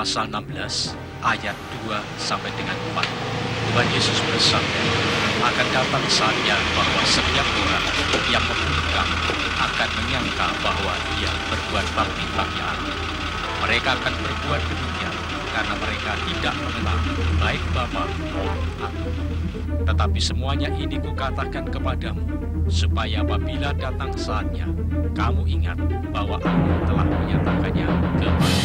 pasal 16 ayat 2 sampai dengan 4. Tuhan Yesus bersabda, akan datang saatnya bahwa setiap orang yang membunuh kamu akan menyangka bahwa ia berbuat bakti bagi Allah. Mereka akan berbuat demikian karena mereka tidak mengenal baik Bapa maupun Aku. Tetapi semuanya ini kukatakan kepadamu, supaya apabila datang saatnya, kamu ingat bahwa Aku telah menyatakannya kepadamu.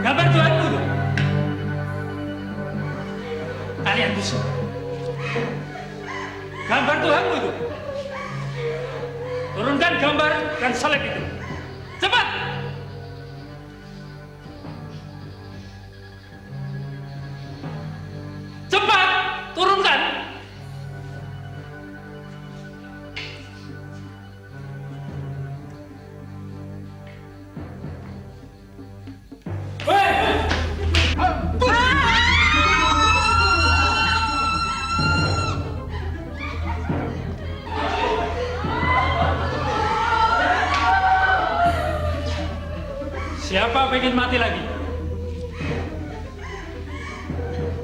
Gambar Tuhanmu itu. Kalian busuk. Gambar Tuhanmu itu. Turunkan gambar dan salib itu. Cepat! Cepat! Turunkan! Siapa ingin mati lagi?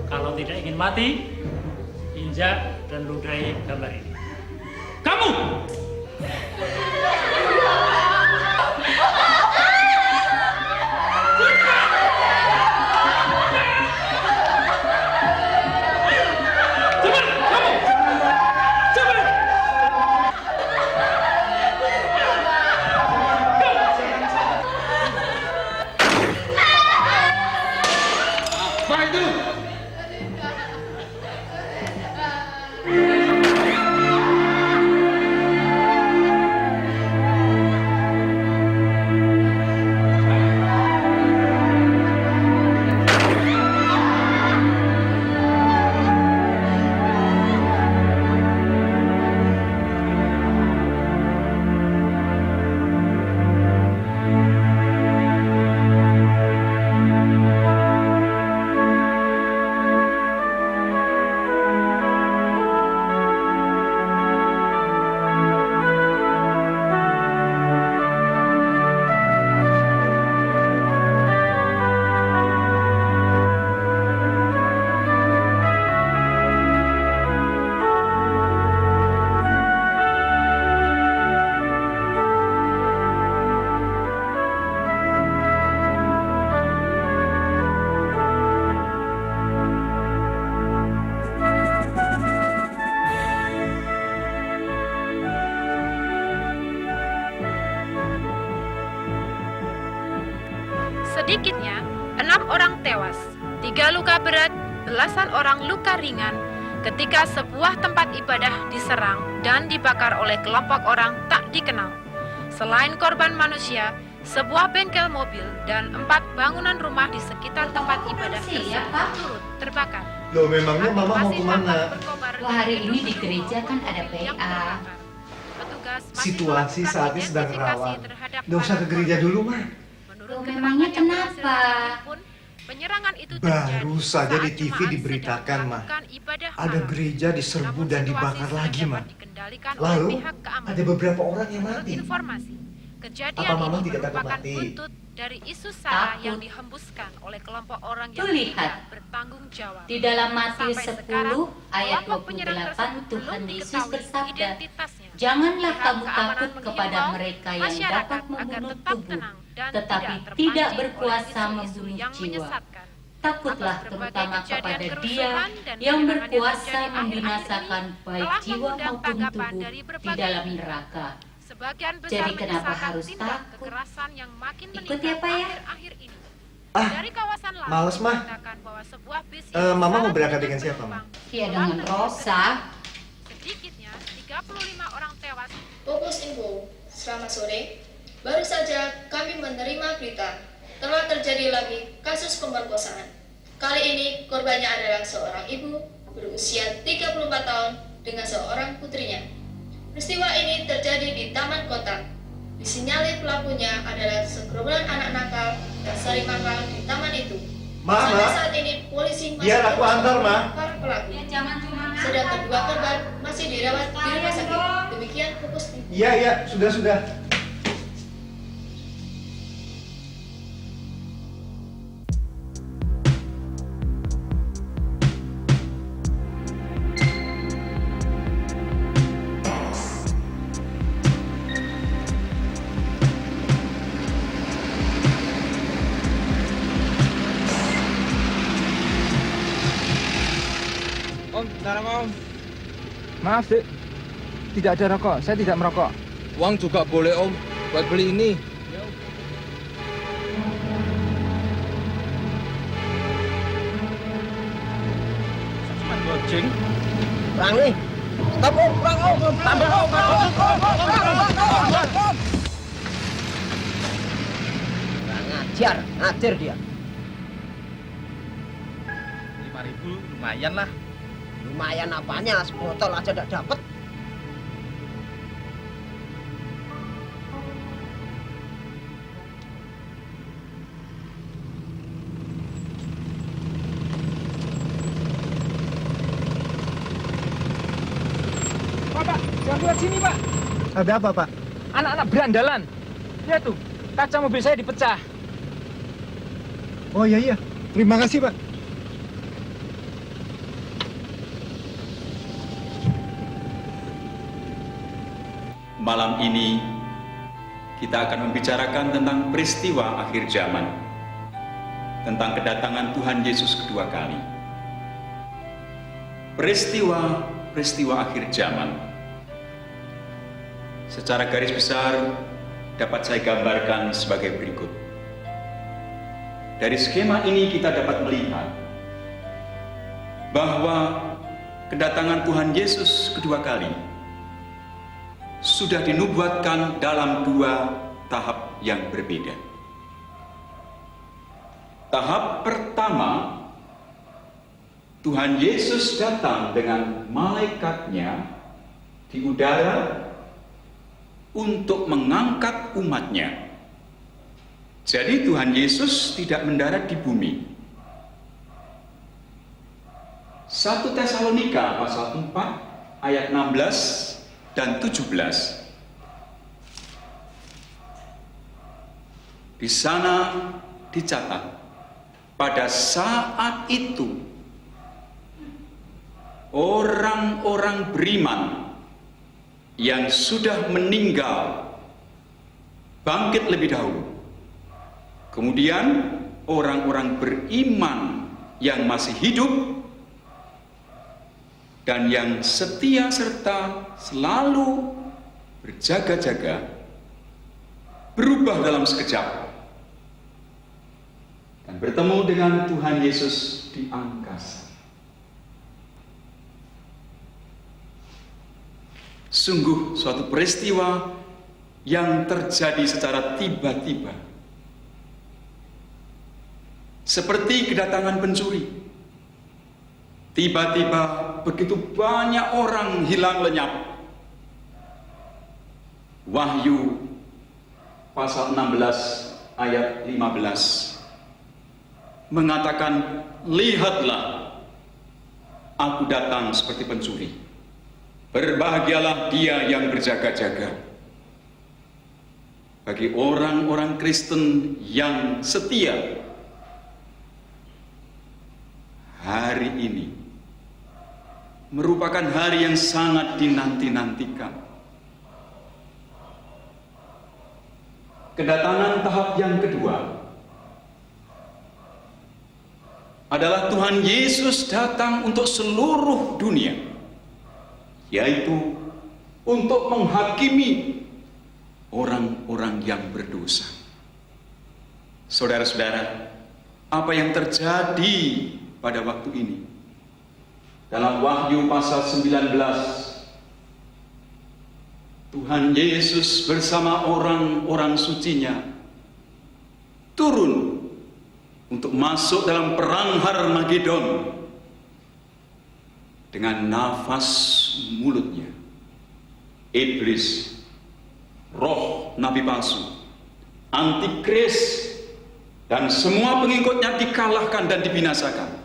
Kalau tidak ingin mati, injak dan ludahi gambar ini. Kamu! Cepat, kamu! Cepat! Apa itu? Sedikitnya 6 orang tewas, 3 luka berat, belasan orang luka ringan ketika sebuah tempat ibadah diserang dan dibakar oleh kelompok orang tak dikenal. Selain korban manusia, sebuah bengkel mobil dan 4 bangunan rumah di sekitar tempat ibadah tersebut turut terbakar. Loh, memangnya Mama mau Masih kemana? tampak berkobar Wah, hari dari ini di rusun gereja kan ada yang PA. terbakar. Petugas masih Situasi melakukan saat ini sedang identifikasi rawan. terhadap Nggak usah ke para gereja korban. dulu, Ma. Menurut Loh, keterangan memangnya yang berhasil kenapa? diambil pun, penyerangan itu Baru terjadi saja di saat TV jemaat diberitakan, sedang Ma. melakukan ibadah Ada malam. gereja diserbu Namun dan situasi dibakar sudah lagi, Ma. dapat dikendalikan oleh Lalu, pihak keamanan. ada beberapa orang yang Menurut mati. informasi, kejadian Apa Mama ini tidak takut merupakan mati? buntut dari isu sara Takut. yang dihembuskan oleh kelompok orang yang Tuh, lihat. tidak bertanggung jawab. Di dalam Matius Sampai 10 sekarang, ayat kelompok penyerang 28 tersebut Tuhan belum Yesus diketahui bersabda, identitasnya. "Janganlah Pihak kamu keamanan takut kepada menghimbau mereka yang masyarakat dapat agar membunuh tetap tubuh, tenang dan tetapi terpancing tidak oleh berkuasa isu-isu membunuh yang jiwa. menyesatkan. Takutlah Atas terutama berbagai kejadian kepada Dia kerusuhan dan yang penyerangan berkuasa terjadi akhir-akhir membinasakan ini baik telah jiwa mengundang maupun tanggapan tubuh dari di berbagai dalam pihak. neraka." Sebagian besar Jadi kenapa menyesalkan harus tindak takut? kekerasan yang makin Ikut meningkat ya, Pak, ya? akhir-akhir ini. Ah, Dari kawasan lain males, Mah. mengatakan bahwa sebuah bis Mama mau syarat berangkat dengan dengan siapa, Ma? penumpang Ya, telah dengan terjadi Rosa. sedikitnya 35 orang tewas. Fokus Info, selamat sore. Baru saja kami menerima berita telah terjadi lagi kasus pemerkosaan. Kali ini korbannya adalah seorang ibu berusia 34 tahun dengan seorang putrinya. Peristiwa ini terjadi di Taman Kota. Disinyalir pelakunya adalah segerombolan anak nakal yang sering mangkal di taman itu. Sampai Ma. saat ini polisi masih Biar aku terus antar, Ma. memburu para pelaku. Ya jangan cuma Sedang kedua korban masih dirawat di rumah sakit. Demikian fokus TV. Iya, sudah. Om, sebentar Om. Maaf, Dek. Tidak ada rokok. Saya tidak merokok. Uang juga boleh Om, buat beli ini. Kurang nih. Stop Om, kurang Om. Tambah Om. Ngajar dia. 5.000 lumayan lah. Lumayan apanya, sebotol aja tidak dapat. Pak, jangan lewat sini, Pak. Ada apa, Pak? Anak-anak berandalan. Lihat tuh, kaca mobil saya dipecah. Oh iya. Terima kasih, Pak. Malam ini kita akan membicarakan tentang peristiwa akhir zaman, tentang kedatangan Tuhan Yesus kedua kali. Peristiwa akhir zaman. Secara garis besar dapat saya gambarkan sebagai berikut. Dari skema ini kita dapat melihat bahwa kedatangan Tuhan Yesus kedua kali sudah dinubuatkan dalam dua tahap yang berbeda. Tahap pertama, Tuhan Yesus datang dengan malaikatnya di udara untuk mengangkat umatnya. Jadi Tuhan Yesus tidak mendarat di bumi. 1 Tesalonika pasal 4 ayat 16 dan 17. Di sana dicatat, pada saat itu orang-orang beriman yang sudah meninggal bangkit lebih dahulu. Kemudian orang-orang beriman yang masih hidup dan yang setia serta selalu berjaga-jaga berubah dalam sekejap dan bertemu dengan Tuhan Yesus di angkasa. Sungguh suatu peristiwa yang terjadi secara tiba-tiba, seperti kedatangan pencuri. Tiba-tiba begitu banyak orang hilang lenyap. Wahyu pasal 16 ayat 15 mengatakan, lihatlah, aku datang seperti pencuri. Berbahagialah dia yang berjaga-jaga. Bagi orang-orang Kristen yang setia, hari ini merupakan hari yang sangat dinanti-nantikan. Kedatangan tahap yang kedua adalah Tuhan Yesus datang untuk seluruh dunia, yaitu untuk menghakimi orang-orang yang berdosa. Saudara-saudara, apa yang terjadi pada waktu ini? Dalam Wahyu pasal 19, Tuhan Yesus bersama orang-orang sucinya turun untuk masuk dalam perang Harmagedon. Dengan nafas mulutnya, iblis, roh nabi palsu, antikris, dan semua pengikutnya dikalahkan dan dibinasakan.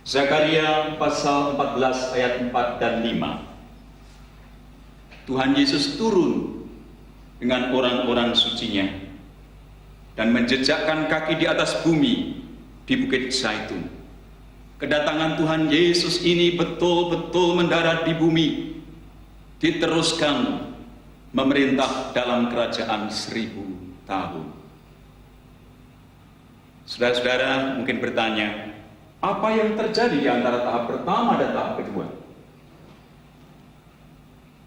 Zakaria pasal 14 ayat 4 dan 5. Tuhan Yesus turun dengan orang-orang sucinya dan menjejakkan kaki di atas bumi di Bukit Zaitun. Kedatangan Tuhan Yesus ini betul-betul mendarat di bumi, diteruskan memerintah dalam kerajaan 1000 tahun. Saudara-saudara mungkin bertanya, apa yang terjadi di antara tahap pertama dan tahap kedua?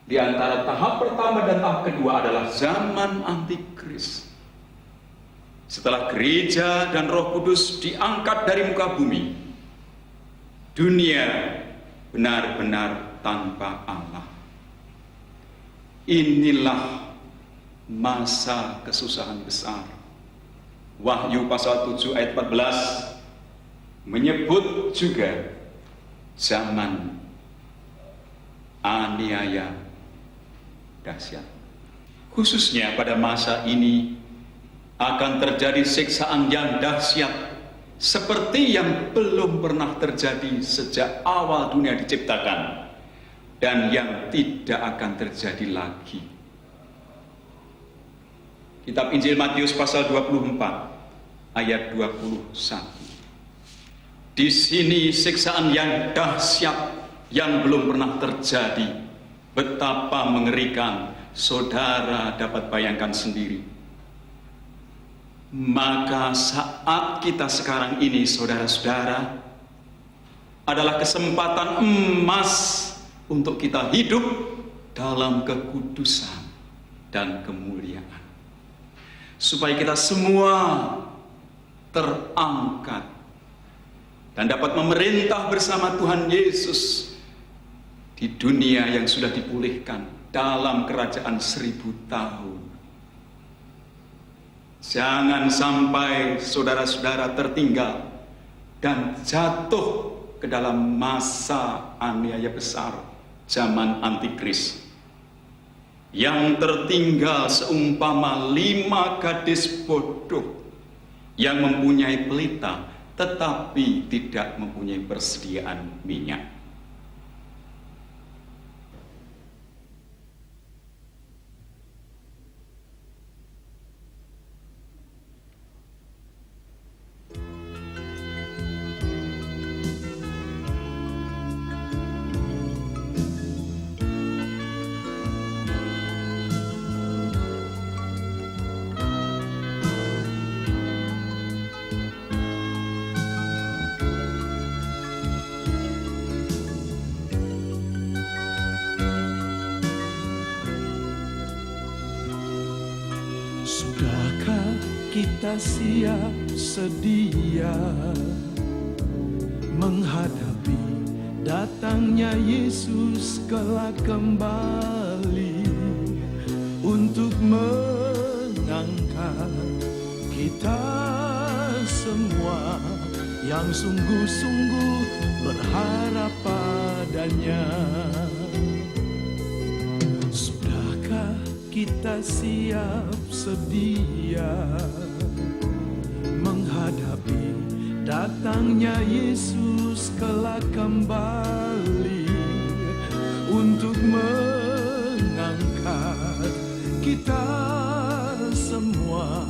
Di antara tahap pertama dan tahap kedua adalah zaman antikris. Setelah gereja dan Roh Kudus diangkat dari muka bumi, dunia benar-benar tanpa Allah. Inilah masa kesusahan besar. Wahyu pasal 7 ayat 14 menyebut juga zaman aniaya dahsyat. Khususnya pada masa ini akan terjadi siksaan yang dahsyat seperti yang belum pernah terjadi sejak awal dunia diciptakan dan yang tidak akan terjadi lagi. Kitab Injil Matius pasal 24 ayat 21. Di sini siksaan yang dahsyat yang belum pernah terjadi. Betapa mengerikan, saudara dapat bayangkan sendiri. Maka saat kita sekarang ini, saudara-saudara, adalah kesempatan emas untuk kita hidup dalam kekudusan dan kemuliaan. Supaya kita semua terangkat dan dapat memerintah bersama Tuhan Yesus di dunia yang sudah dipulihkan dalam kerajaan 1000 tahun. Jangan sampai saudara-saudara tertinggal dan jatuh ke dalam masa aniaya besar zaman antikris. Yang tertinggal seumpama 5 gadis bodoh yang mempunyai pelita tetapi tidak mempunyai persediaan minyak. Sudahkah kita siap sedia menghadapi datangnya Yesus kelak kembali untuk mengangkat kita semua yang sungguh-sungguh berharap padanya? Sudahkah kita siap sedia menghadapi datangnya Yesus kelak kembali untuk mengangkat kita semua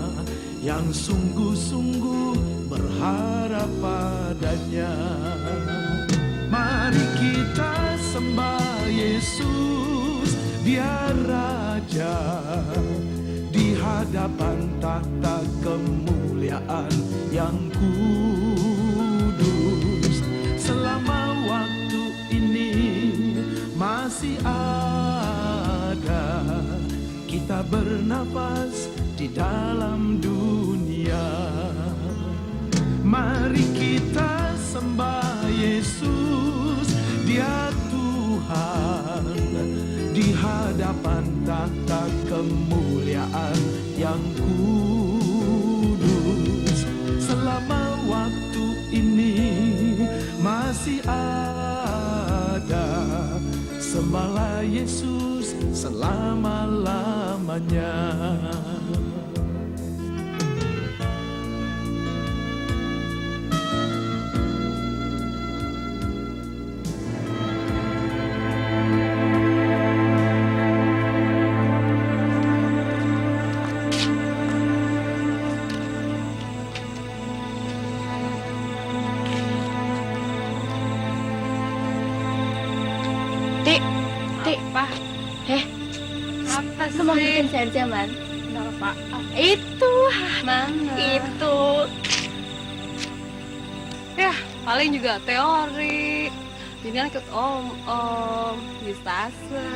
yang sungguh-sungguh berharap padanya? Mari kita sembah Yesus, Dia Raja di hadapan tahta kemuliaan yang kudus. Selama waktu ini masih ada, kita bernafas di dalam dunia. Mari kita sembah Yesus, Dia Tuhan di hadapan tahta kemuliaan yang kudus. Selama waktu ini masih ada, sembahlah Yesus selama-lamanya. Dik, Dik. Apa? Apa sih? Lu mau bikin senja, Man? Kenapa? Itu. Mana? Itu. Ya, paling juga teori. Ini kan ikut om, Mistase.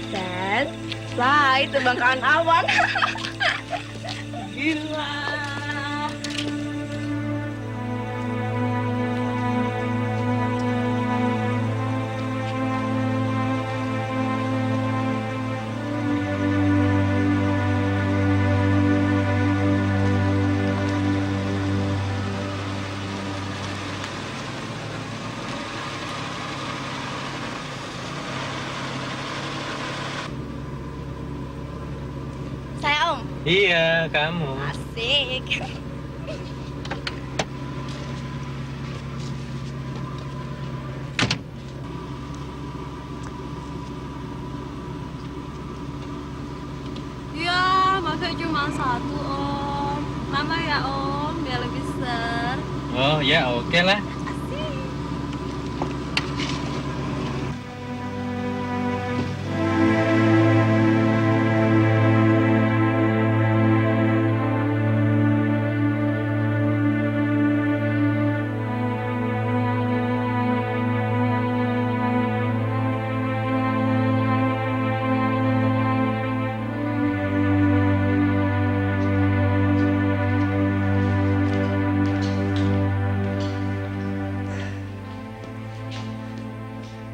Dan fly terbangkan awan. Gila. Saya om. Iya, kamu. Asik. Ya, masa cuma satu om. Nama ya om, biar lebih ser. Oh ya, oke lah.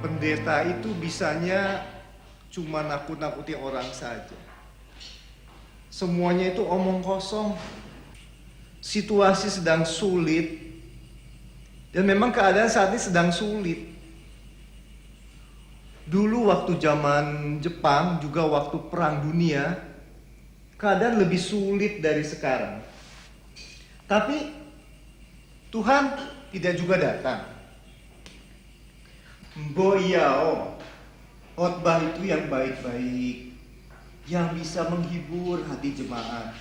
Pendeta itu bisanya cuma nakut-nakuti orang saja. Semuanya itu omong kosong. Situasi sedang sulit. Dan memang keadaan saat ini sedang sulit. Dulu waktu zaman Jepang, juga waktu Perang Dunia, keadaan lebih sulit dari sekarang. Tapi Tuhan tidak juga datang. Boyao, khotbah itu yang baik-baik, yang bisa menghibur hati jemaat,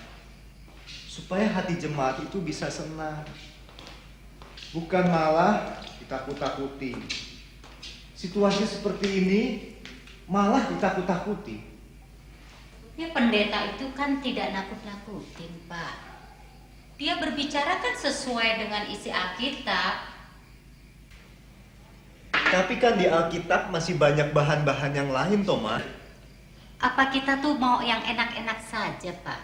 supaya hati jemaat itu bisa senang, bukan malah ditakut-takuti. Situasi seperti ini malah ditakut-takuti. Ya pendeta itu kan tidak nakut-nakutin, Pak. Dia berbicara kan sesuai dengan isi Alkitab. Tapi kan di Alkitab masih banyak bahan-bahan yang lain, Thomas. Apa kita tuh mau yang enak-enak saja, Pak?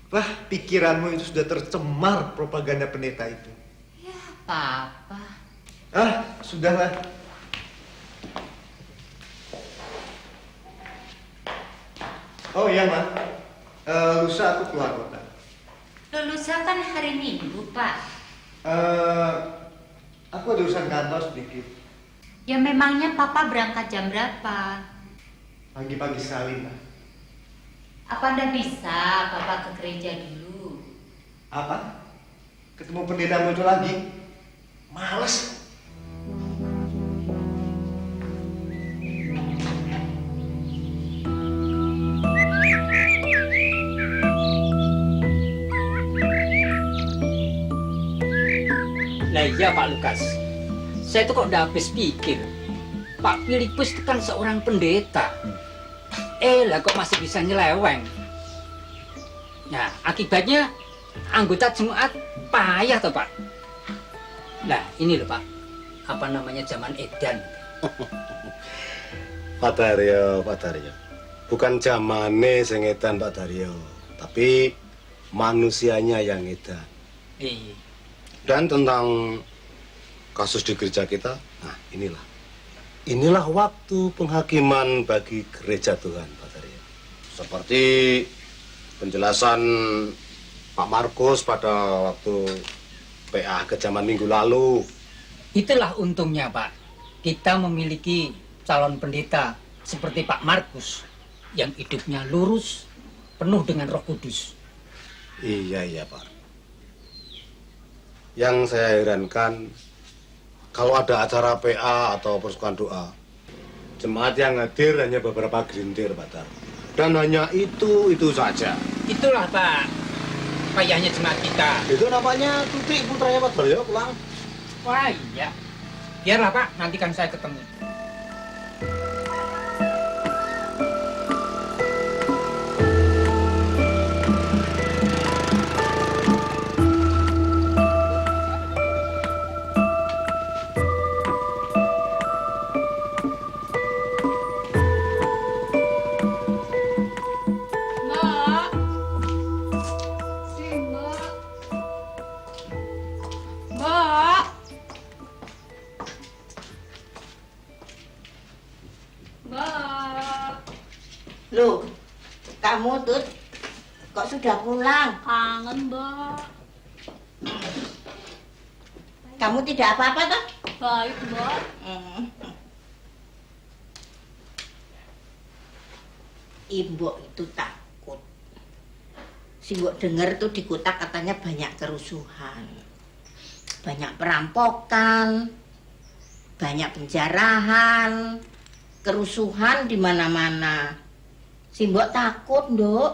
Wah, pikiranmu itu sudah tercemar propaganda pendeta itu. Ya, Papa. Sudahlah. Oh iya, Ma. Lusa aku keluar kota. Lusa kan hari Minggu, Pak. Aku ada urusan kantor sedikit. Ya memangnya Papa berangkat jam berapa? Pagi-pagi sekali, Ma. Apa Anda bisa Papa ke gereja dulu? Apa? Ketemu pendetamu itu lagi? Males. Nah iya Pak Lukas, saya tuh kok udah habis pikir. Pak Filipus itu kan seorang pendeta. Lah kok masih bisa nyeleweng. Nah akibatnya anggota jemaat payah toh Pak. Nah ini loh Pak, apa namanya zaman edan. Pak Daryo. Bukan zamane sing edan Pak Daryo, tapi manusianya yang edan. Iya. Dan tentang kasus di gereja kita, nah inilah waktu penghakiman bagi gereja Tuhan, Pak Daryo. Seperti penjelasan Pak Markus pada waktu PA kejaman minggu lalu. Itulah untungnya Pak, kita memiliki calon pendeta seperti Pak Markus yang hidupnya lurus, penuh dengan Roh Kudus. Iya Pak. Yang saya herankan, kalau ada acara PA atau persukan doa, jemaat yang hadir hanya beberapa gelintir, Pak Dar. Dan hanya itu saja. Itulah Pak, payahnya jemaat kita. Itu namanya Tutik putranya Pak Daryo pulang. Wah iya, biarlah Pak, nanti kan saya ketemu. Loh, kamu Tut, kok sudah pulang? Kangen, Mbak. Kamu tidak apa-apa toh? Baik, Mbak. Ibu itu takut. Si Mbok denger tuh di kota katanya banyak kerusuhan. Banyak perampokan, banyak penjarahan, kerusuhan di mana-mana. Si Mbok takut, Nduk.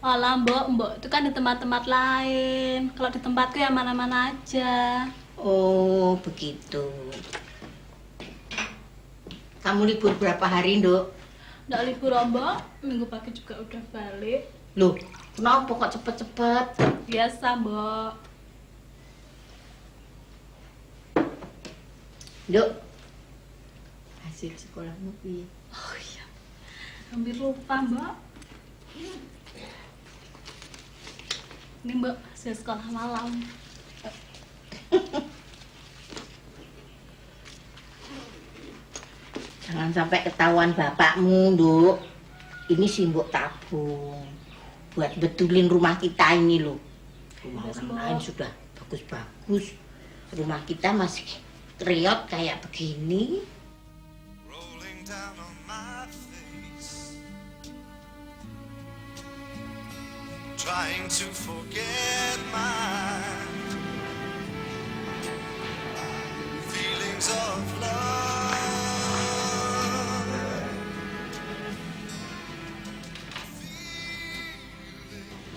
Alah, Mbok itu kan di tempat-tempat lain. Kalau di tempatku ya mana-mana aja. Oh, begitu. Kamu libur berapa hari, Nduk? Nggak libur, Mbak. Minggu pagi juga udah balik. Loh, kenapa kok cepet-cepet? Biasa, Mbak. Nduk, hasil sekolahmu piye? Oh iya, hampir lupa, Mbak. Ini, Mbak, hasil sekolah malam. Jangan sampai ketahuan bapakmu, Nduk. Ini sih Mbok tabung buat betulin rumah kita ini loh. Rumah orang lain sudah bagus-bagus. Rumah kita masih kriot kayak begini. Trying to forget my feelings of love.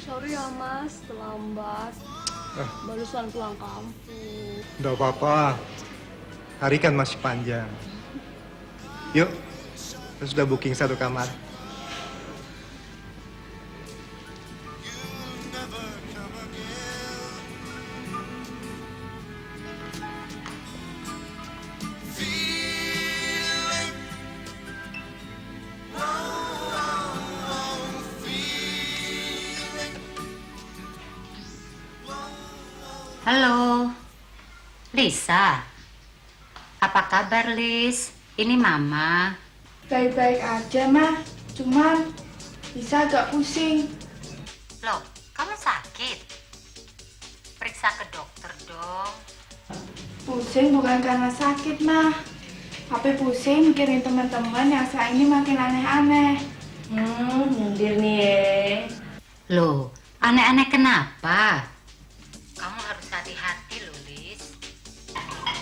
Sorry ya, Mas, terlambat. Barusan pulang kampung. Nggak apa-apa. Hari kan masih panjang. Yuk, kita sudah booking satu kamar. Halo, Lisa. Apa kabar, Lis? Ini Mama. Baik-baik aja, Ma. Cuman Lisa agak pusing. Loh, kamu sakit? Periksa ke dokter dong. Pusing bukan karena sakit, Ma. Tapi pusing mikirin teman-teman yang saat ini makin aneh-aneh. Nyindir nih. Loh, aneh-aneh kenapa? Kamu harus hati-hati loh, Lis.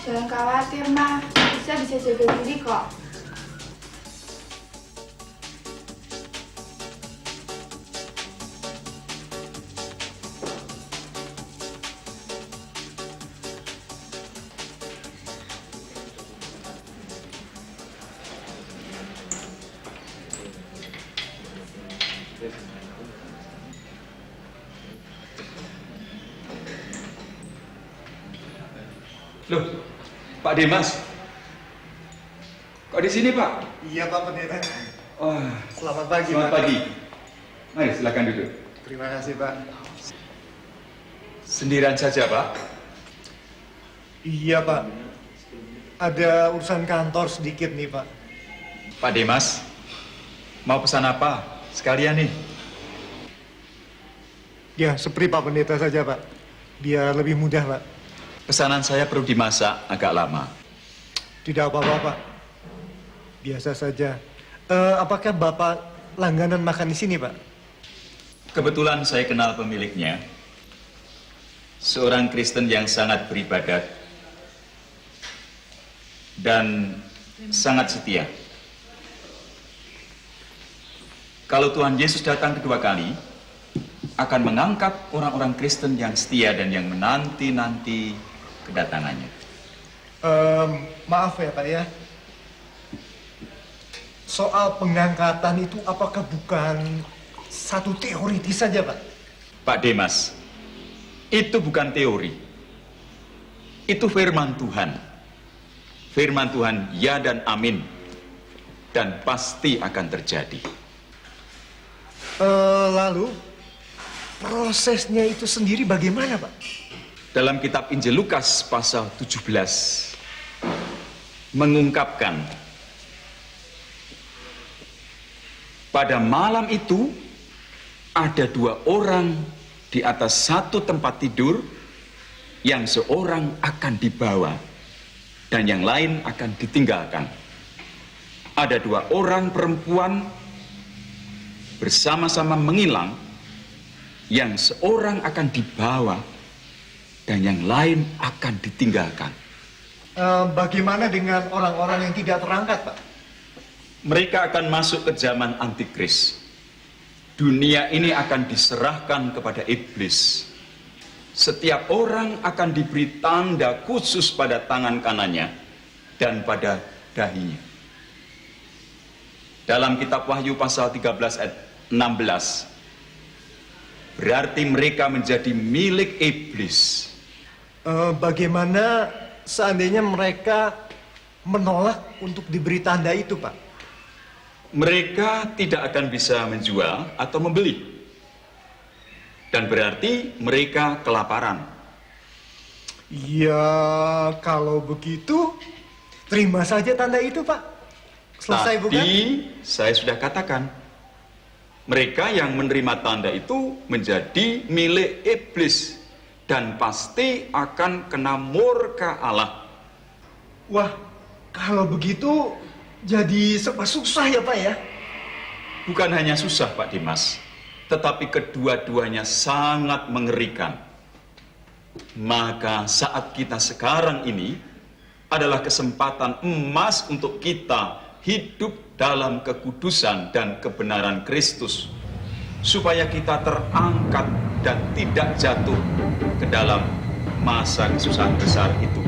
Jangan khawatir, Ma. Lisa bisa jaga diri kok. Loh, Pak Dimas. Kok di sini, Pak? Iya, Pak Pendeta. Wah, Selamat pagi, selamat Pak. pagi. Mari, silakan duduk. Terima kasih, Pak. Sendirian saja, Pak? Iya, Pak. Ada urusan kantor sedikit nih, Pak. Pak Dimas, mau pesan apa? Sekalian nih. Ya, seperti Pak Pendeta saja, Pak. Biar lebih mudah, Pak. Pesanan saya perlu dimasak agak lama. Tidak apa-apa, Pak. Biasa saja. Apakah Bapak langganan makan di sini, Pak? Kebetulan saya kenal pemiliknya. Seorang Kristen yang sangat beribadat dan sangat setia. Kalau Tuhan Yesus datang kedua kali, akan mengangkat orang-orang Kristen yang setia dan yang menanti-nanti kedatangannya. Maaf ya, Pak ya. Soal pengangkatan itu apakah bukan satu teoritis saja, Pak? Pak Demas, itu bukan teori. Itu firman Tuhan. Firman Tuhan ya dan amin. Dan pasti akan terjadi. Lalu prosesnya itu sendiri bagaimana, Pak? Dalam kitab Injil Lukas pasal 17 mengungkapkan Pada malam itu ada 2 orang di atas satu tempat tidur, yang seorang akan dibawa dan yang lain akan ditinggalkan. Ada 2 orang perempuan bersama-sama mengilang, yang seorang akan dibawa dan yang lain akan ditinggalkan. Bagaimana dengan orang-orang yang tidak terangkat, Pak? Mereka akan masuk ke zaman antikris. Dunia ini akan diserahkan kepada iblis. Setiap orang akan diberi tanda khusus pada tangan kanannya dan pada dahinya. Dalam kitab Wahyu pasal 13 ayat 16, berarti mereka menjadi milik iblis. Bagaimana seandainya mereka menolak untuk diberi tanda itu, Pak? Mereka tidak akan bisa menjual atau membeli. Dan berarti mereka kelaparan. Ya, kalau begitu, terima saja tanda itu, Pak. Selesai, bukan? Tadi saya sudah katakan, mereka yang menerima tanda itu menjadi milik iblis dan pasti akan kena murka Allah. Wah, kalau begitu jadi serba susah ya, Pak ya? Bukan hanya susah, Pak Dimas, tetapi kedua-duanya sangat mengerikan. Maka saat kita sekarang ini adalah kesempatan emas untuk kita hidup dalam kekudusan dan kebenaran Kristus, supaya kita terangkat dan tidak jatuh ke dalam masa kesusahan besar itu.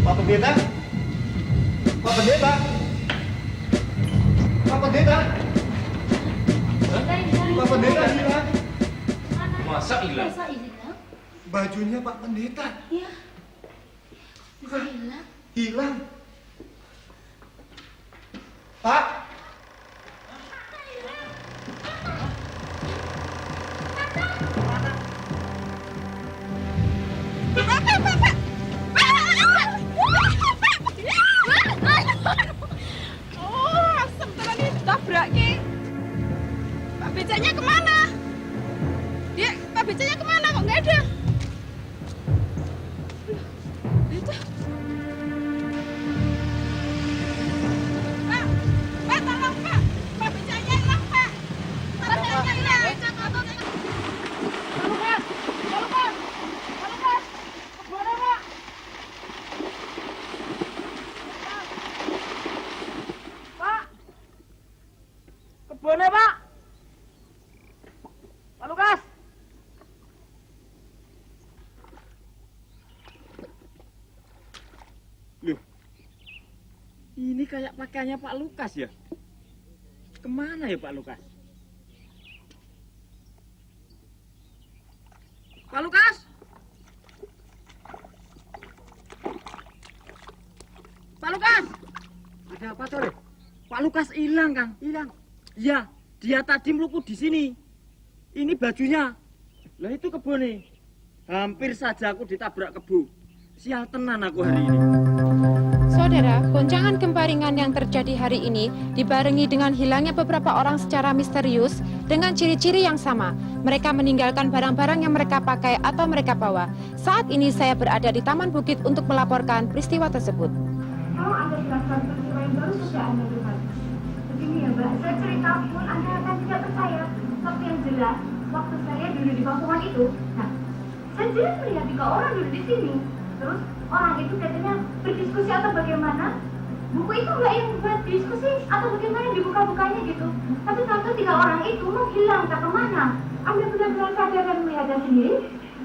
Pak Pendeta? Pak Pendeta? Pak Pendeta? Pak Pendeta hilang. Masa hilang? Bajunya Pak Pendeta. Iya. Bisa hilang. Hilang. Pak? Oh, asem tenan ini tabrake. Pak becaknya kemana? Dia, Pak becaknya kemana kok nggak ada? Itu. Pak, tolong Pak. Pak becaknya hilang Pak. Pak becaknya hilang. Tolong Pak. Tolong Pak. Tolong Pak. Kemana Pak? Pak. Kebunnya Pak. Pak Lukas. Loh, ini kayak pakaiannya Pak Lukas ya? Kemana ya Pak Lukas? Pak Lukas? Pak Lukas? Ada apa tuh? Pak Lukas hilang, Kang. Hilang. Iya, dia tadi meluput di sini. Ini bajunya. Lah itu kebunnya. Hampir saja aku ditabrak kebo. Sial tenan aku hari ini. Saudara, goncangan gempa ringan yang terjadi hari ini dibarengi dengan hilangnya beberapa orang secara misterius dengan ciri-ciri yang sama. Mereka meninggalkan barang-barang yang mereka pakai atau mereka bawa. Saat ini saya berada di Taman Bukit untuk melaporkan peristiwa tersebut. Kalau Anda jelaskan peristiwa yang baru saja Anda lihat. Begini ya Mbak, saya cerita pun Anda akan tidak percaya. Tapi yang jelas, waktu saya dulu di kampungan itu, nah, saya jelas melihat 3 orang duduk di sini. Terus orang itu katanya berdiskusi atau bagaimana. Buku itu nggak yang buat diskusi atau bagaimana dibuka-bukanya gitu. Tapi tahu 3 orang itu mau hilang, tak kemana. Anda benar-benar sadar dan melihatnya sendiri?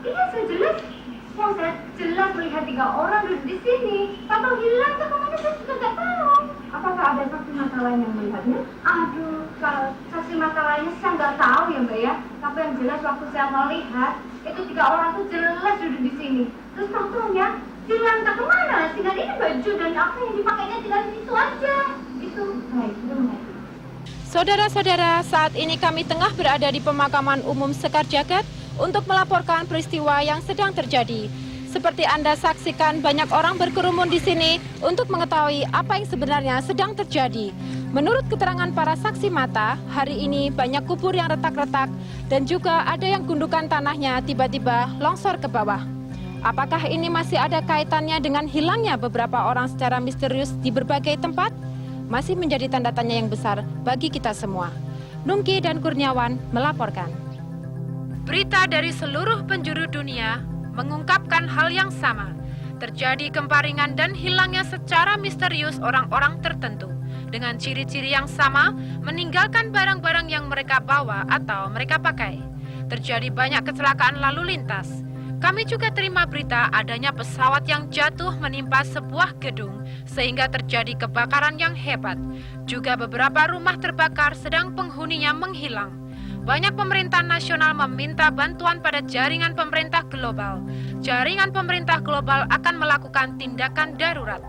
Iya, saya jelas. Yang saya jelas melihat 3 orang duduk di sini. Kalau hilang, tak kemana saya juga nggak tahu. Apakah ada saksi mata lain yang melihatnya? Aduh, kalau saksi mata lainnya saya nggak tahu ya Mbak ya. Tapi yang jelas waktu saya melihat, itu 3 orang tuh jelas duduk di sini. Terus tahu-taunya hilang tak kemana. Tinggal ini baju dan apa yang dipakainya tinggal di situ aja. Itu, baik, itu mengerti. Saudara-saudara, saat ini kami tengah berada di pemakaman umum Sekar Jagad untuk melaporkan peristiwa yang sedang terjadi. Seperti Anda saksikan, banyak orang berkerumun di sini untuk mengetahui apa yang sebenarnya sedang terjadi. Menurut keterangan para saksi mata, hari ini banyak kubur yang retak-retak dan juga ada yang gundukan tanahnya tiba-tiba longsor ke bawah. Apakah ini masih ada kaitannya dengan hilangnya beberapa orang secara misterius di berbagai tempat? Masih menjadi tanda tanya yang besar bagi kita semua. Nungki dan Kurniawan melaporkan. Berita dari seluruh penjuru dunia mengungkapkan hal yang sama. Terjadi gempa ringan dan hilangnya secara misterius orang-orang tertentu. Dengan ciri-ciri yang sama, meninggalkan barang-barang yang mereka bawa atau mereka pakai. Terjadi banyak kecelakaan lalu lintas. Kami juga terima berita adanya pesawat yang jatuh menimpa sebuah gedung sehingga terjadi kebakaran yang hebat. Juga beberapa rumah terbakar sedang penghuninya menghilang. Banyak pemerintah nasional meminta bantuan pada jaringan pemerintah global. Jaringan pemerintah global akan melakukan tindakan darurat.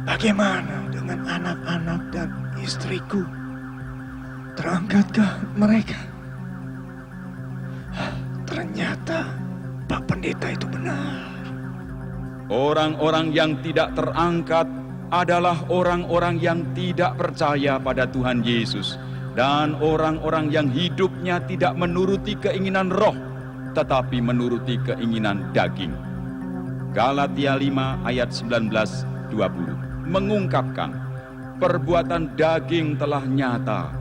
Bagaimana dengan anak-anak dan istriku? Terangkatkah mereka? Ternyata Pak Pendeta itu benar. Orang-orang yang tidak terangkat adalah orang-orang yang tidak percaya pada Tuhan Yesus dan orang-orang yang hidupnya tidak menuruti keinginan roh tetapi menuruti keinginan daging. Galatia 5 ayat 19-20 mengungkapkan perbuatan daging telah nyata,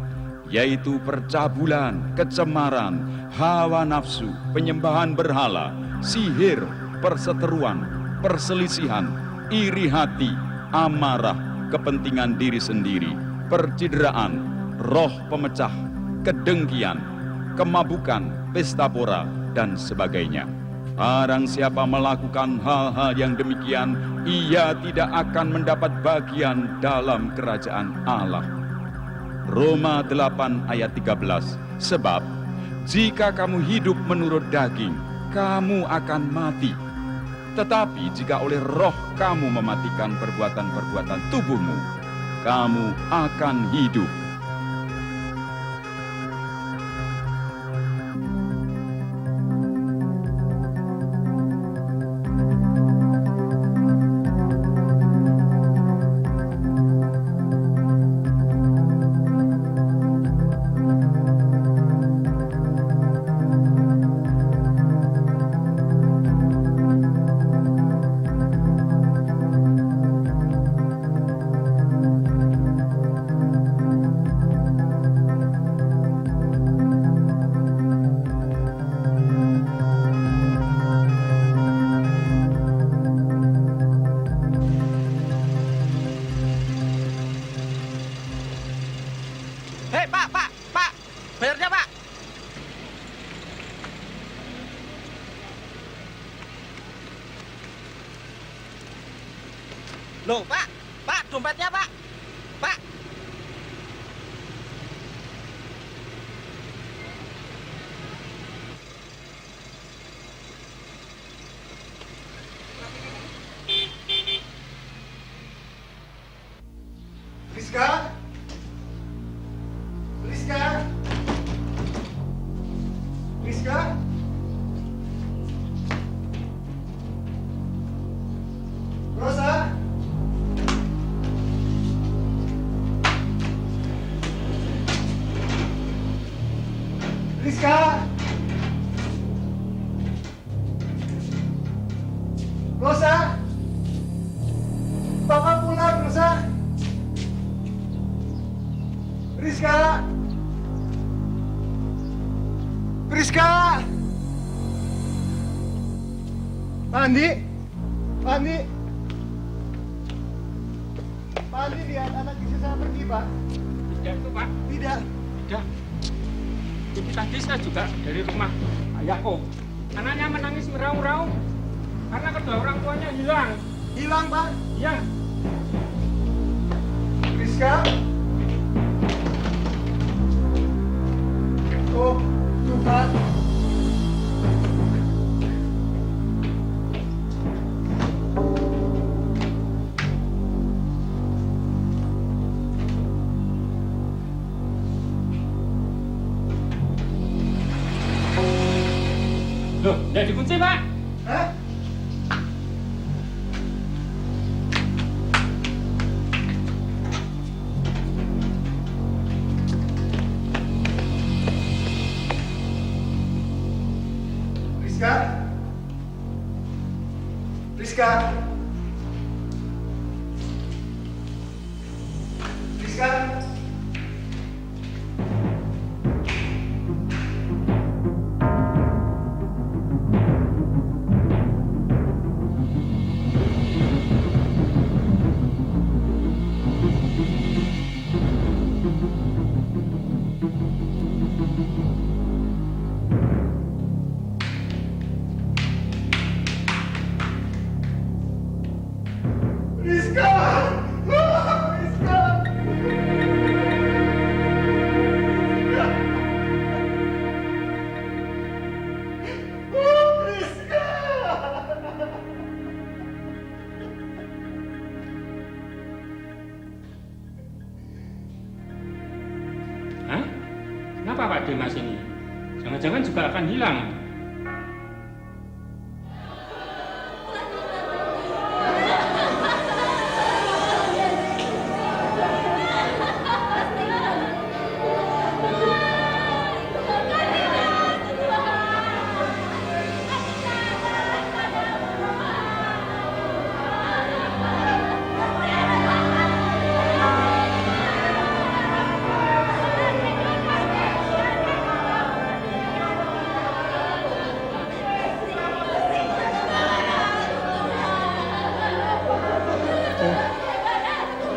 yaitu percabulan, kecemaran, hawa nafsu, penyembahan berhala, sihir, perseteruan, perselisihan, iri hati, amarah, kepentingan diri sendiri, percideraan, roh pemecah, kedengkian, kemabukan, pesta pora, dan sebagainya. Barang siapa melakukan hal-hal yang demikian, ia tidak akan mendapat bagian dalam kerajaan Allah. Roma 8 ayat 13. Sebab jika kamu hidup menurut daging, kamu akan mati. Tetapi jika oleh roh kamu mematikan perbuatan-perbuatan tubuhmu, kamu akan hidup. Hei, Pak, bayarnya, Pak. Loh, Pak, dompetnya, Pak. Rizka? Rosa? Rizka? Rosa? Papa pulang, Rosa? Rizka? Pak Andi, lihat anak istri saya pergi, Pak. Tidak itu, Pak. Tidak. Ini tadi saya juga dari rumah ayahku. Anaknya menangis meraung-raung karena kedua orang tuanya hilang. Hilang, Pak? Iya. Rizka? Oh, Tuhan. Nggak dikunci, Pak. Hah? Rizka? Rizka? Rizka? Rizka! Rizka! Hah? Kenapa Pak Dimas ini? Jangan-jangan juga akan hilang.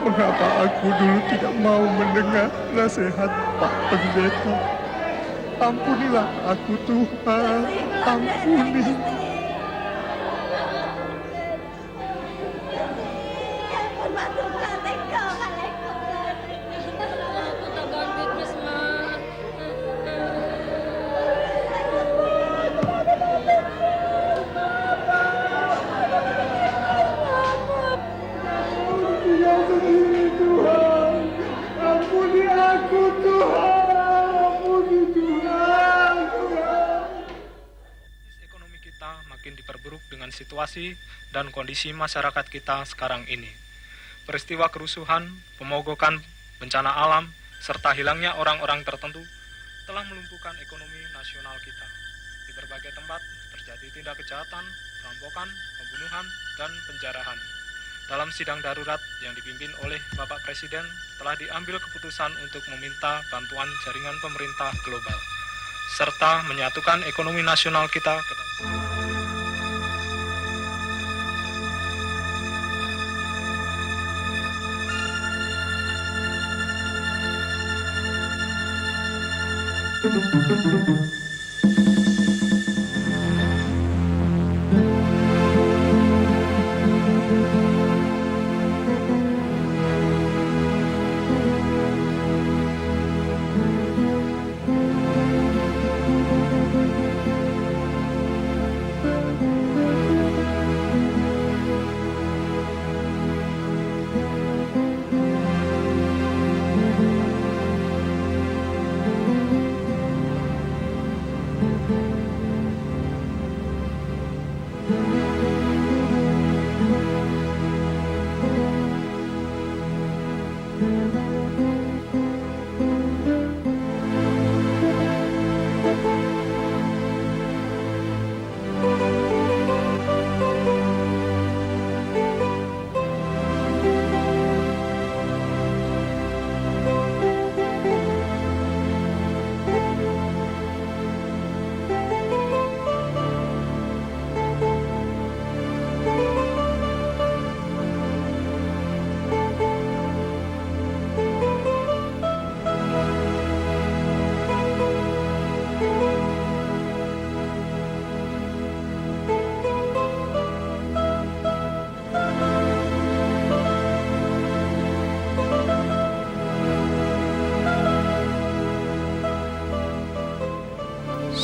Mengapa aku dulu tidak mau mendengar nasihat Pak Pendeta? Ampunilah aku Tuhan, ampuni. Ekonomi kita makin diperburuk dengan situasi dan kondisi masyarakat kita sekarang ini. Peristiwa kerusuhan, pemogokan, bencana alam, serta hilangnya orang-orang tertentu telah melumpuhkan ekonomi nasional kita. Di berbagai tempat terjadi tindak kejahatan, perampokan, pembunuhan, dan penjarahan. Dalam sidang darurat yang dipimpin oleh Bapak Presiden, telah diambil keputusan untuk meminta bantuan jaringan pemerintah global, serta menyatukan ekonomi nasional kita ke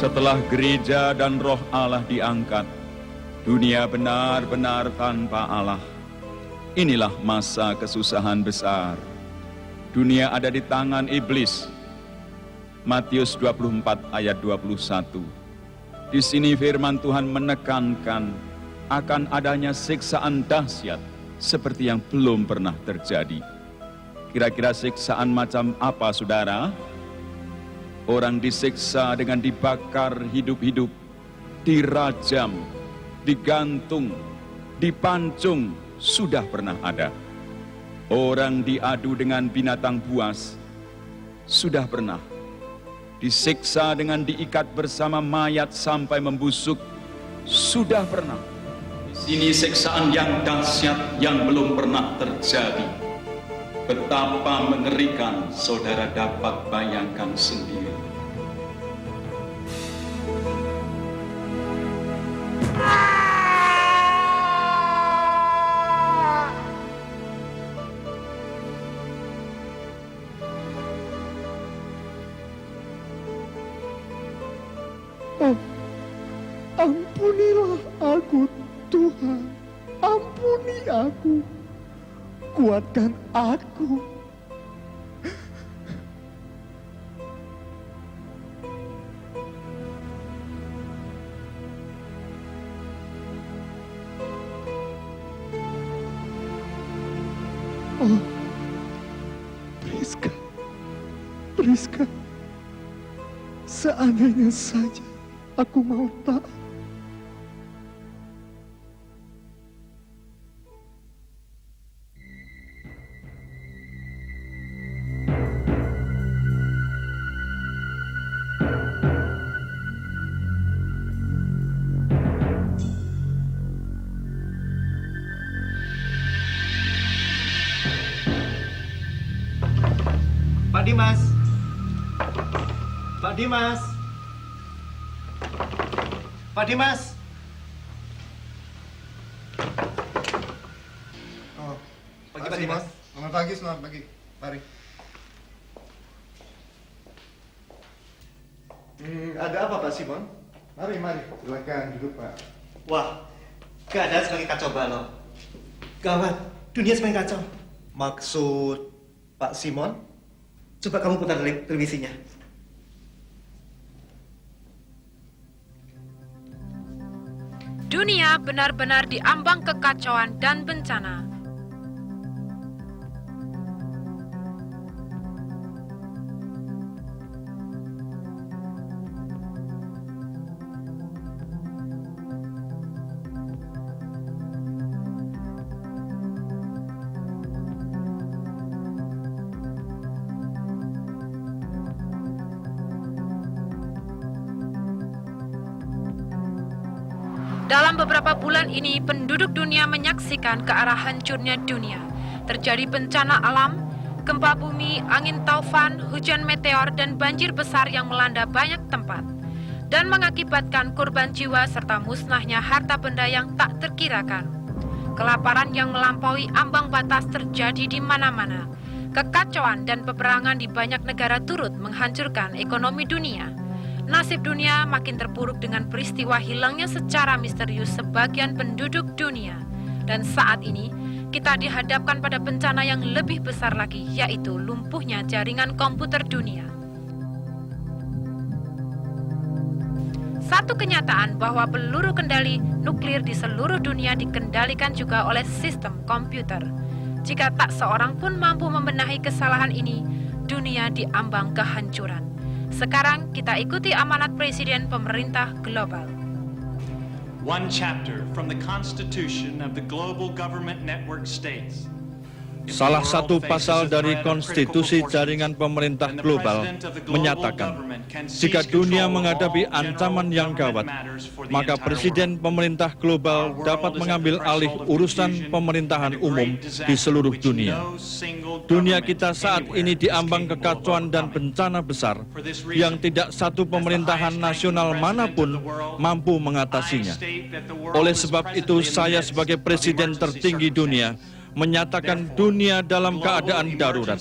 Setelah gereja dan roh Allah diangkat, dunia benar-benar tanpa Allah. Inilah masa kesusahan besar. Dunia ada di tangan iblis. Matius 24 ayat 21. Di sini firman Tuhan menekankan akan adanya siksaan dahsyat seperti yang belum pernah terjadi. Kira-kira siksaan macam apa, saudara? Orang disiksa dengan dibakar hidup-hidup, dirajam, digantung, dipancung, sudah pernah ada. Orang diadu dengan binatang buas, sudah pernah. Disiksa dengan diikat bersama mayat sampai membusuk, sudah pernah. Di sini siksaan yang dahsyat yang belum pernah terjadi. Betapa mengerikan, saudara dapat bayangkan sendiri. Ampunilah aku, Tuhan. Ampuni aku. Kuatkan aku. Oh, Priska. Priska. Seandainya saja aku mau taat. Pak Dimas. Pak Dimas. Pak Dimas. Oh, pagi Pak Dimas. Selamat pagi, selamat pagi. Mari. Ada apa Pak Simon? Mari, mari. Silakan duduk, Pak. Wah, keadaan semakin kacau balau. Gawat, dunia semakin kacau. Maksud Pak Simon? Coba kamu putar televisinya. Dunia benar-benar diambang kekacauan dan bencana. Dalam beberapa bulan ini, penduduk dunia menyaksikan ke arah hancurnya dunia. Terjadi bencana alam, gempa bumi, angin taufan, hujan meteor, dan banjir besar yang melanda banyak tempat. Dan mengakibatkan korban jiwa serta musnahnya harta benda yang tak terkirakan. Kelaparan yang melampaui ambang batas terjadi di mana-mana. Kekacauan dan peperangan di banyak negara turut menghancurkan ekonomi dunia. Nasib dunia makin terpuruk dengan peristiwa hilangnya secara misterius sebagian penduduk dunia. Dan saat ini, kita dihadapkan pada bencana yang lebih besar lagi, yaitu lumpuhnya jaringan komputer dunia. Satu kenyataan bahwa peluru kendali nuklir di seluruh dunia dikendalikan juga oleh sistem komputer. Jika tak seorang pun mampu membenahi kesalahan ini, dunia diambang kehancuran. Sekarang kita ikuti amanat Presiden Pemerintah Global. One chapter from the Constitution of the Global Government Network states. Salah satu pasal dari konstitusi jaringan pemerintah global menyatakan, jika dunia menghadapi ancaman yang gawat, maka Presiden Pemerintah Global dapat mengambil alih urusan pemerintahan umum di seluruh dunia. Dunia kita saat ini diambang kekacauan dan bencana besar yang tidak satu pemerintahan nasional manapun mampu mengatasinya. Oleh sebab itu, saya sebagai Presiden tertinggi dunia menyatakan dunia dalam keadaan darurat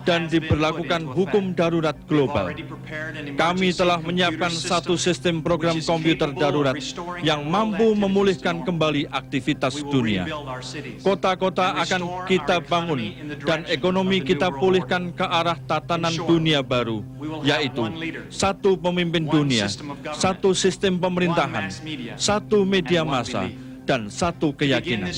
dan diberlakukan hukum darurat global. Kami telah menyiapkan satu sistem program komputer darurat yang mampu memulihkan kembali aktivitas dunia. Kota-kota akan kita bangun dan ekonomi kita pulihkan ke arah tatanan dunia baru, yaitu satu pemimpin dunia, satu sistem pemerintahan, satu media massa, dan satu keyakinan.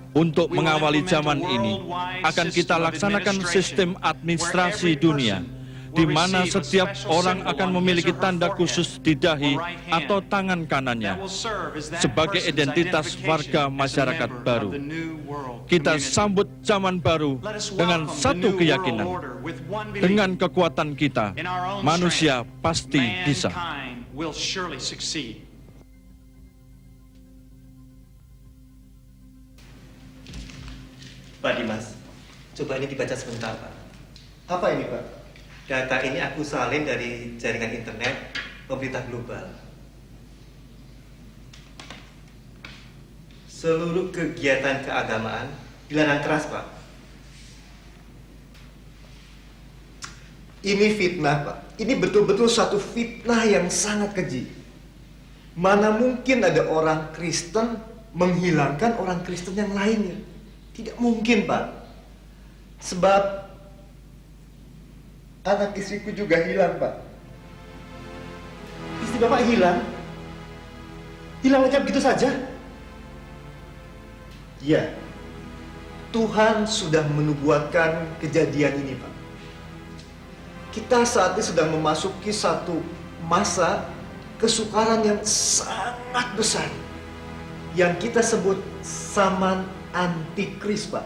Untuk mengawali zaman ini, akan kita laksanakan sistem administrasi dunia, di mana setiap orang akan memiliki tanda khusus di dahi atau tangan kanannya sebagai identitas warga masyarakat baru. Kita sambut zaman baru dengan satu keyakinan. Dengan kekuatan kita, manusia pasti bisa. Pak Dimas, coba ini dibaca sebentar, Pak. Apa ini, Pak? Data ini aku salin dari jaringan internet pemerintah global. Seluruh kegiatan keagamaan dilarang keras, Pak. Ini fitnah, Pak. Ini betul-betul satu fitnah yang sangat keji. Mana mungkin ada orang Kristen menghilangkan orang Kristen yang lainnya? Tidak mungkin, Pak. Sebab anak istriku juga hilang, Pak. Istri Bapak hilang? Hilang aja begitu saja? Ya, Tuhan sudah menubuatkan kejadian ini, Pak. Kita saat ini sedang memasuki satu masa kesukaran yang sangat besar, yang kita sebut zaman antikris, Pak.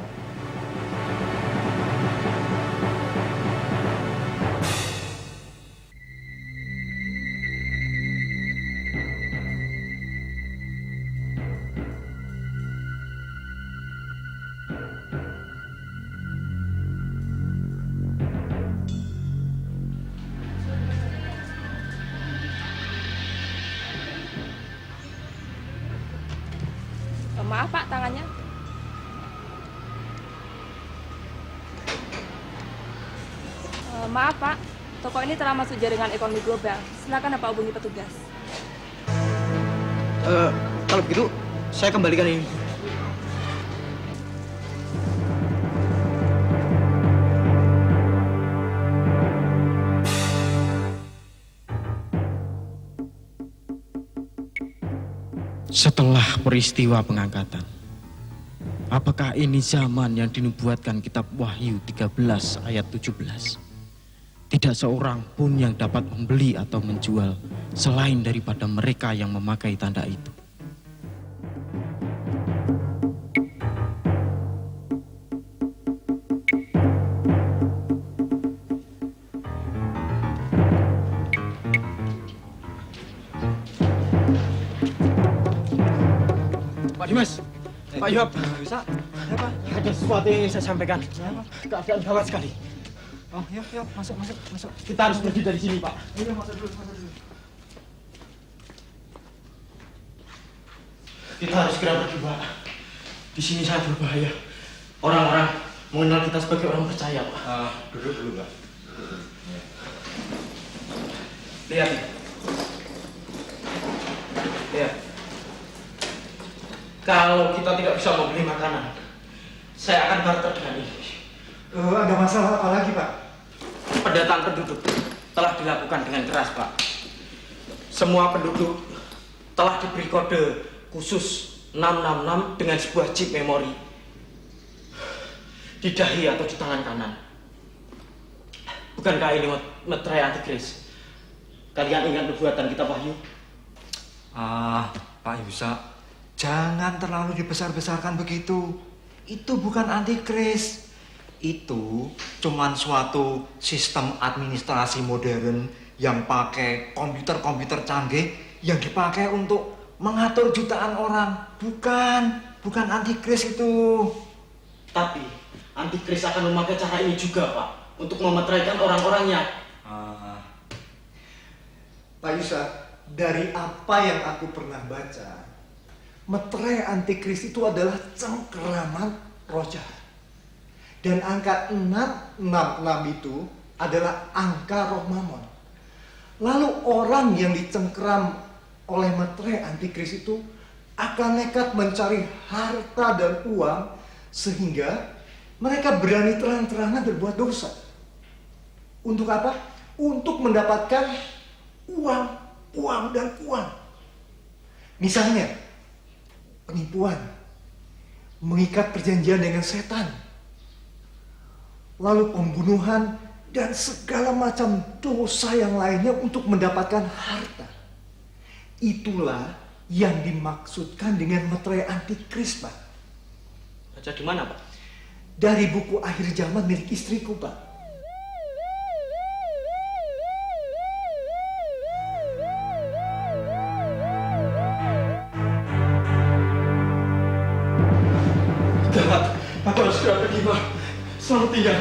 Maaf Pak, tangannya. Maaf Pak, toko ini telah masuk jaringan ekonomi global. Silakan Bapak hubungi petugas. Kalau begitu, saya kembalikan ini. Setelah peristiwa pengangkatan, apakah ini zaman yang dinubuatkan kitab Wahyu 13 ayat 17? Tidak seorang pun yang dapat membeli atau menjual selain daripada mereka yang memakai tanda itu. Pak Dimas, Pak Yohab, bisa? Apa? Ada sesuatu yang ingin saya sampaikan. Keadaan gawat sekali. Oh, yuk, masuk. Kita harus pergi dari sini, Pak. Iya, masuk dulu. Kita harus segera pergi, Pak. Di sini sangat berbahaya. Orang-orang mengenal kita sebagai orang percaya, Pak. Duduk dulu, Pak. Lihat. Kalau kita tidak bisa membeli makanan, saya akan barter dengan ini. Ada masalah apa lagi, Pak? Pendataan penduduk telah dilakukan dengan keras, Pak. Semua penduduk telah diberi kode khusus 666 dengan sebuah chip memori di dahi atau di tangan kanan. Bukankah ini meterai antikris? Kalian ingat nubuatan kita, Wahyu? Pak Yusa, jangan terlalu dibesar-besarkan begitu. Itu bukan antikris. Itu cuman suatu sistem administrasi modern yang pakai komputer-komputer canggih yang dipakai untuk mengatur jutaan orang. Bukan antikris itu. Tapi antikris akan memakai cara ini juga, Pak, untuk memeteraikan orang-orangnya. Pak Yusa, dari apa yang aku pernah baca, meterai antikris itu adalah cengkeraman roh jahat. Dan angka 666 itu adalah angka roh Mammon. Lalu orang yang dicengkeram oleh meterai antikris itu akan nekat mencari harta dan uang sehingga mereka berani terang-terangan berbuat dosa. Untuk apa? Untuk mendapatkan uang, dan uang. Misalnya, penipuan, mengikat perjanjian dengan setan, lalu pembunuhan, dan segala macam dosa yang lainnya untuk mendapatkan harta. Itulah yang dimaksudkan dengan meterai antikris, Pak. Baca di mana, Pak? Dari buku Akhir Zaman milik istriku, Pak. Gawat, aku harus segera pergi, Pak. Selamat tinggal.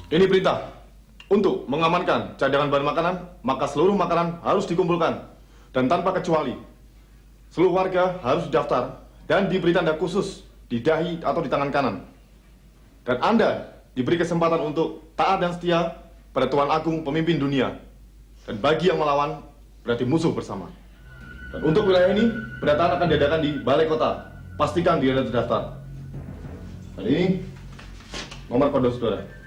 Ini perintah. Untuk mengamankan cadangan bahan makanan, maka seluruh makanan harus dikumpulkan. Dan tanpa kecuali, seluruh warga harus didaftar dan diberi tanda khusus di dahi atau di tangan kanan. Dan Anda diberi kesempatan untuk taat dan setia pada Tuan Agung pemimpin dunia. Dan bagi yang melawan, berarti musuh bersama. Dan untuk wilayah ini, pendataan akan diadakan di balai kota. Pastikan dia ada terdaftar. Dan ini nomor kode saudara.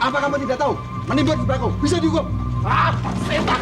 Apa kamu tidak tahu? Menimbulkan sebelahku, bisa dihukum. Setan!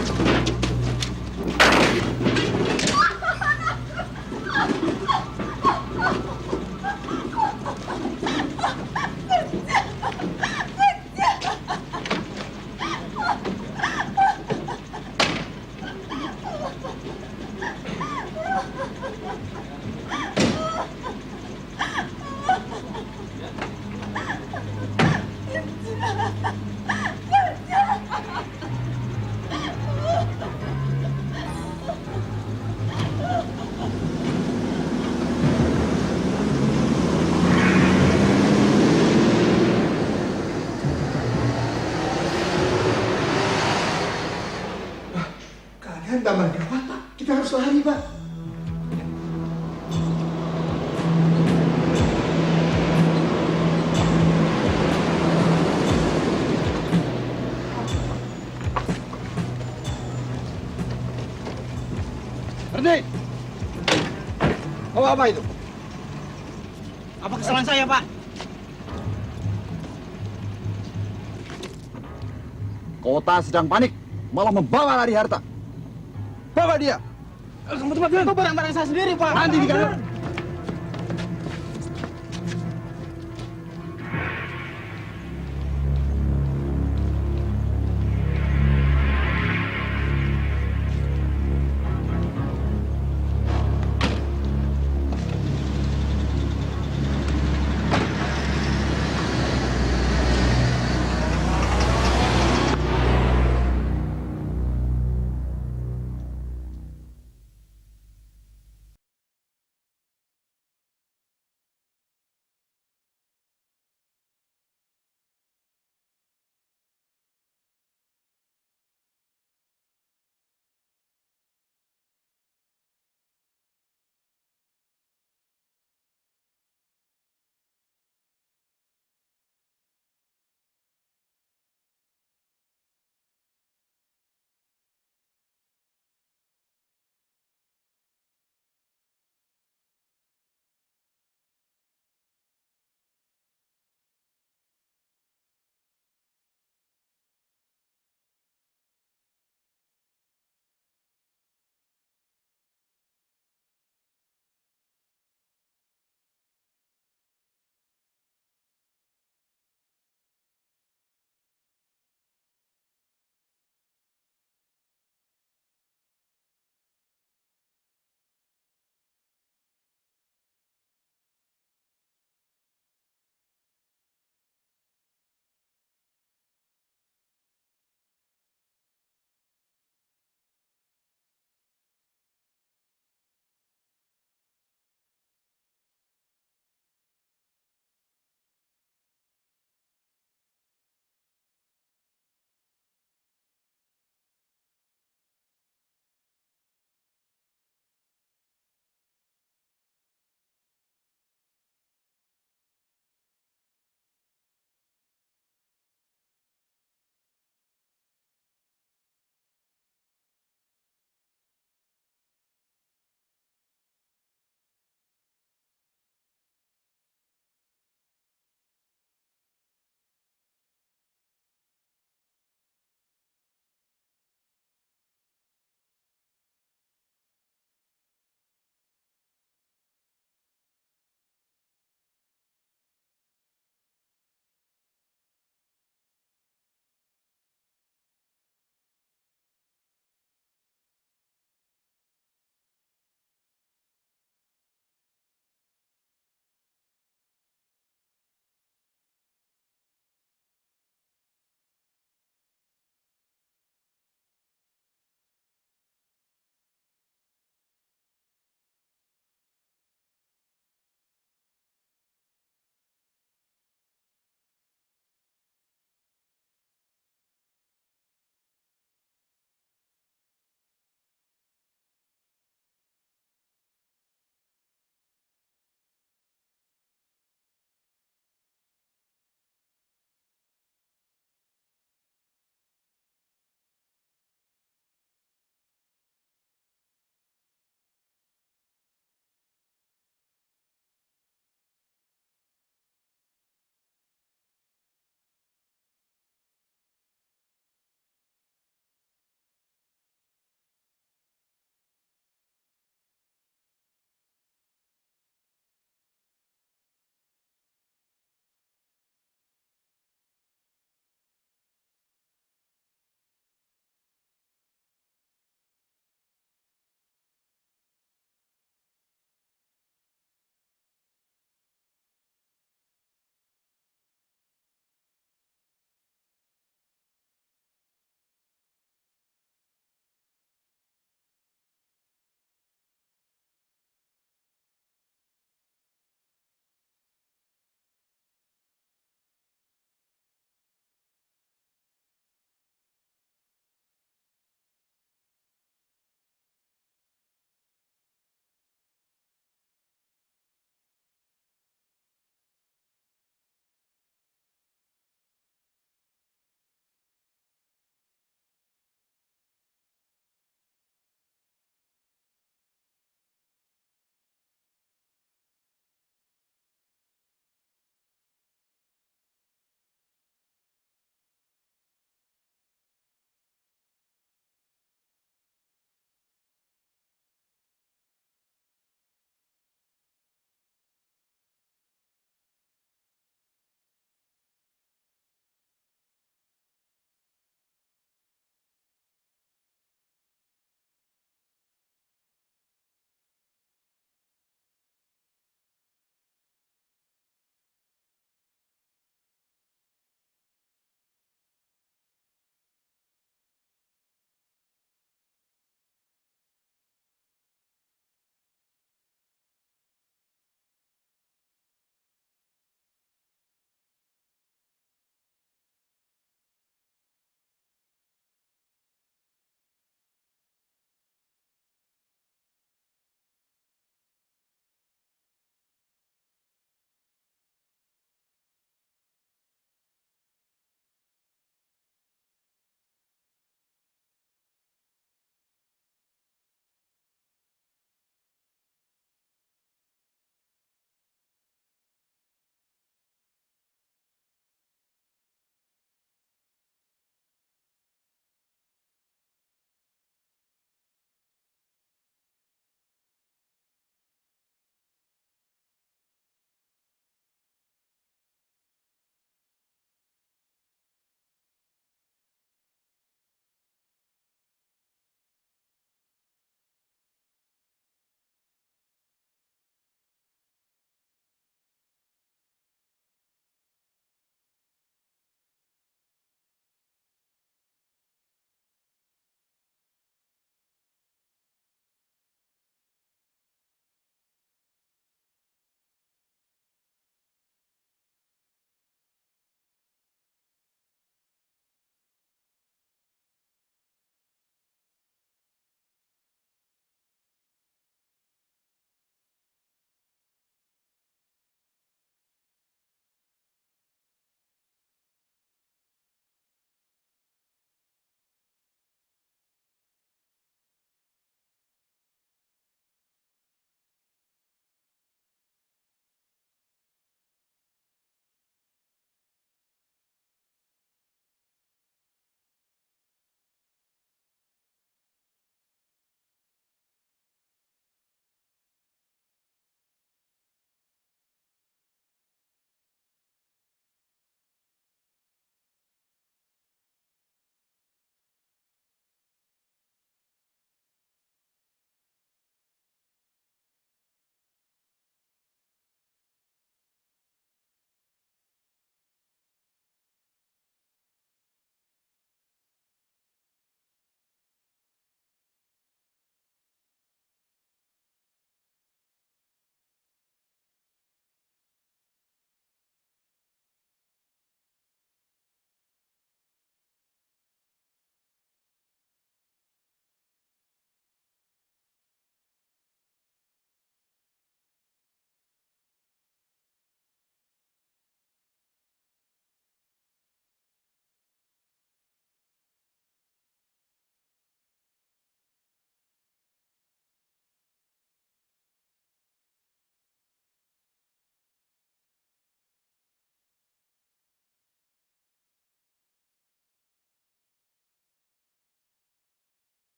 Taman gawat, Pak. Kita harus lari, Pak. Berhenti! Oh, apa itu? Apa kesalahan saya, Pak? Kota sedang panik, malah membawa lari harta. Bawa dia! Kamu barang-barang saya sendiri, Pak. Nanti dikatakan.